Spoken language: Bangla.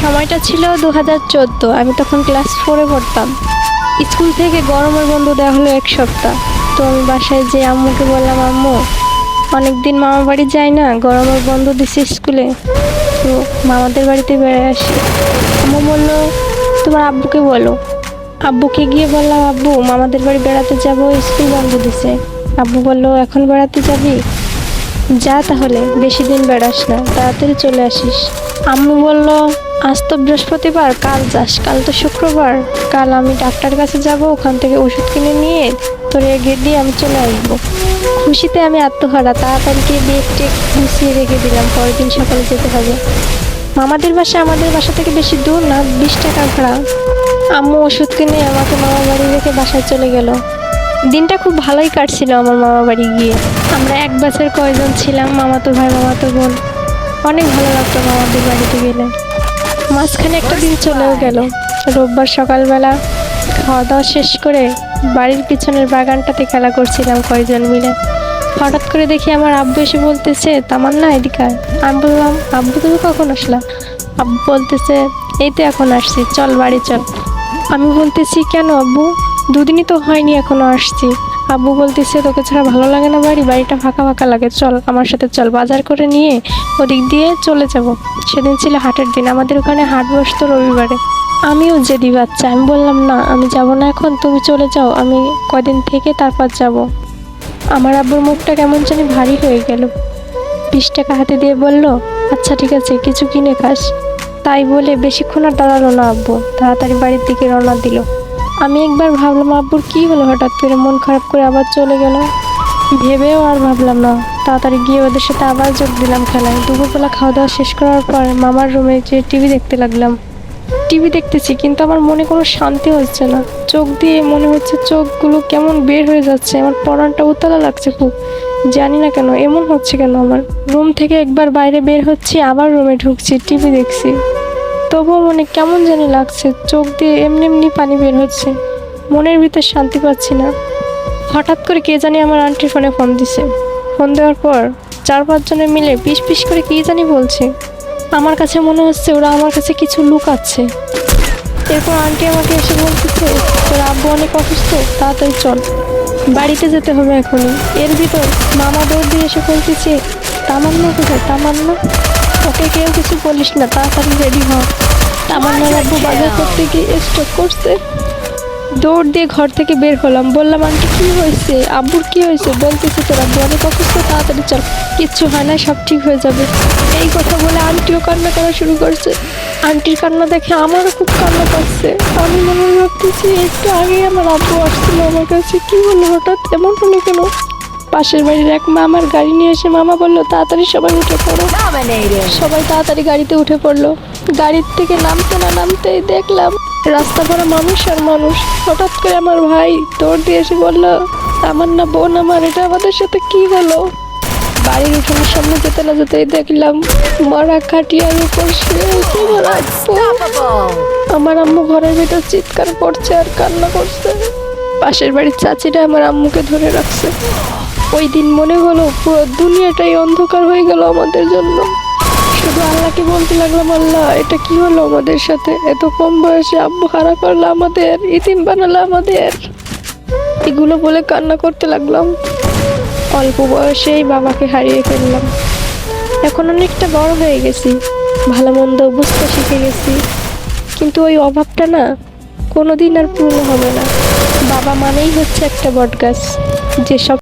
সময়টা ছিল 2014। আমি তখন ক্লাস 4-এ পড়তাম। স্কুল থেকে গরমের বন্ধ দেওয়া হলো 1 সপ্তাহ। তো আমি বাসায় যেয়ে আম্মুকে বললাম, আম্মু অনেকদিন মামার বাড়ি যাই না, গরমের বন্ধ দিছে স্কুলে, তো মামাদের বাড়িতে বেড়ায় আসি। আম্মু বললো তোমার আব্বুকে বলো। আব্বুকে গিয়ে বললাম, আব্বু মামাদের বাড়ি বেড়াতে যাব, স্কুল বন্ধ দিছে। আব্বু বললো এখন বেড়াতে যাবি? যা তাহলে, বেশি দিন বেড়াস না, তাড়াতাড়ি চলে আসিস। আম্মু বলল আজ তো বৃহস্পতিবার, কাল যাস, কাল তো শুক্রবার, কাল আমি ডাক্তার কাছে যাব, ওখান থেকে ওষুধ কিনে নিয়ে তোর এগিয়ে দিয়ে আমি চলে আসবো। খুশিতে আমি আত্মহারা, তাড়াতাড়ি গিয়ে ব্যাগ টেক গুছিয়ে রেখে দিলাম, পরের দিন সকালে যেতে হবে। মামাদের বাসা আমাদের বাসা থেকে বেশি দূর না, 20 টাকা ভাড়া। আম্মু ওষুধ কিনে আমাকে মামার বাড়ি রেখে বাসায় চলে গেল। দিনটা খুব ভালোই কাটছিল আমার মামা বাড়ি গিয়ে। আমরা এক বাসের কয়জন ছিলাম, মামাতো ভাই মামাতো বোন। অনেক ভালো লাগতো মামাদের বাড়িতে গেলে। মাঝখানে একটা দিন চলেও গেল। রোববার সকালবেলা খাওয়া দাওয়া শেষ করে বাড়ির পিছনের বাগানটাতে খেলা করছিলাম কয়েকজন মিলে। হঠাৎ করে দেখি আমার আব্বু এসে বলতেছে, তামান্না এদিকে আয়। আমি বললাম, আব্বু তুমি কখন আসলা? আব্বু বলতেছে, এই তো এখন আসছি, চল বাড়ি চল। আমি বলতেছি, কেন আব্বু? 2 দিনই তো হয়নি, এখনো আসছি। আব্বু বলতেছে, তোকে ছাড়া ভালো লাগে না, বাড়িটা ফাঁকা ফাঁকা লাগে, চল আমার সাথে চল, বাজার করে নিয়ে ওদিক দিয়ে চলে যাব। সেদিন ছিল হাটের দিন, আমাদের ওখানে হাট বসতো রবিবারে। আমিও জেদি বাচ্চা, আমি বললাম না আমি যাব না এখন, তুমি চলে যাও, আমি কদিন থেকে তারপর যাব। আমার আব্বুর মুখটা কেমন জানি ভারী হয়ে গেল। 20 টাকা হাতে দিয়ে বলল, আচ্ছা ঠিক আছে, কিছু কিনে খাস। তাই বলে বেশিক্ষণ আর দাঁড়ালো না আব্বু, তাড়াতাড়ি বাড়ির দিকে রওনা দিল। আমি একবার ভাবলাম আব্বুর কি হলো, হঠাৎ করে মন খারাপ করে আবার চলে গেল। ভেবেও আর ভাবলাম না, তাড়াতাড়ি গিয়ে ওদের সাথে আবার যোগ দিলাম খেলায়। দুপুরবেলা খাওয়া দাওয়া শেষ করার পর মামার রুমে যেয়ে টিভি দেখতে লাগলাম। টিভি দেখতেছি কিন্তু আমার মনে কোনো শান্তি হচ্ছে না। চোখ দিয়ে মনে হচ্ছে চোখগুলো কেমন বের হয়ে যাচ্ছে, আমার পরানটা উতলা লাগছে খুব। জানি না কেন এমন হচ্ছে কেন। আমার রুম থেকে একবার বাইরে বের হচ্ছি, আবার রুমে ঢুকছি, টিভি দেখছি, তবুও মনে কেমন জানি লাগছে, চোখ দিয়ে এমনি এমনি পানি বের হচ্ছে, মনের ভিতর শান্তি পাচ্ছি না। হঠাৎ করে কে জানি আমার আন্টির ফোনে ফোন দিছে। ফোন দেওয়ার পর 4-5 জনে মিলে পিস পিস করে কী জানি বলছে। আমার কাছে মনে হচ্ছে ওরা আমার কাছে কিছু লুকাচ্ছে। এরপর আন্টি আমাকে এসে বলতেছে, তোর আব্বু অনেক অসুস্থ, তাড়াতাড়ি চল, বাড়িতে যেতে হবে এখনই। এর ভিতর মামা দৌড় দিয়ে এসে বলতেছে, তামান্না কোথায়? তামান্না, ওকে কেউ কিছু বলিস না, তাড়াতাড়ি রেডি হ। তামান্নার আব্বু বাজার করতে গিয়ে স্ট্রোক করছে। দৌড় দিয়ে ঘর থেকে বের হলাম, বললাম আন্টি কি হয়েছে, আব্বুর কি হয়েছে? বলতেছে তোর আব্বু অনেক অসুস্থ, তাড়াতাড়ি চল, কিচ্ছু হয় না, সব ঠিক হয়ে যাবে। এই কথা বলে আন্টিও কান্না করা শুরু করছে। আন্টির কান্না দেখে আমারও খুব কান্না পাচ্ছে। আমি মনে ভাবতেছি একটু আগেই আমার আব্বু আসছিল আমার কাছে, কি হলো হঠাৎ, এমন হলো কেন? পাশের বাড়ির এক মামার গাড়ি নিয়ে এসে মামা বললো, তাড়াতাড়ি সবাই উঠে পড়ো। সবাই তাড়াতাড়ি গাড়িতে উঠে পড়লো। গাড়ির থেকে নামতে না নামতেই দেখলাম রাস্তা ভরা মানুষ আর মানুষ। হঠাৎ করে আমার ভাই দৌড় দিয়ে এসে বললো, তামান্না বোন আমার, এটা আমাদের সাথে কি হলো? বাড়ির উঠোনের সামনে যেতে না যেতেই দেখলাম মরা খাটিয়ার উপর শুয়ে আছে আমার আব্বু। আমার আম্মু ঘরের ভিতর চিৎকার করছে আর কান্না করছে। পাশের বাড়ির চাচিরা আমার আম্মুকে ধরে রাখছে। ওই দিন মনে হলো পুরো দুনিয়াটাই অন্ধকার হয়ে গেল আমাদের জন্য। শুধু আল্লাহকে বলতে লাগলাম, আল্লাহ এটা কি হলো আমাদের সাথে? এত কম বয়সে আব্বু হারা করলো আমাদের, ইতিম বানালো আমাদের। এগুলো বলে কান্না করতে লাগলাম। অল্প বয়সেই বাবাকে হারিয়ে ফেললাম। এখন অনেকটা বড় হয়ে গেছি, ভালো মন্দ বুঝতে শিখে গেছি, কিন্তু ওই অভাবটা না কোনোদিন আর পূর্ণ হবে না। বাবা মানেই হচ্ছে একটা বটগাছ, যে সব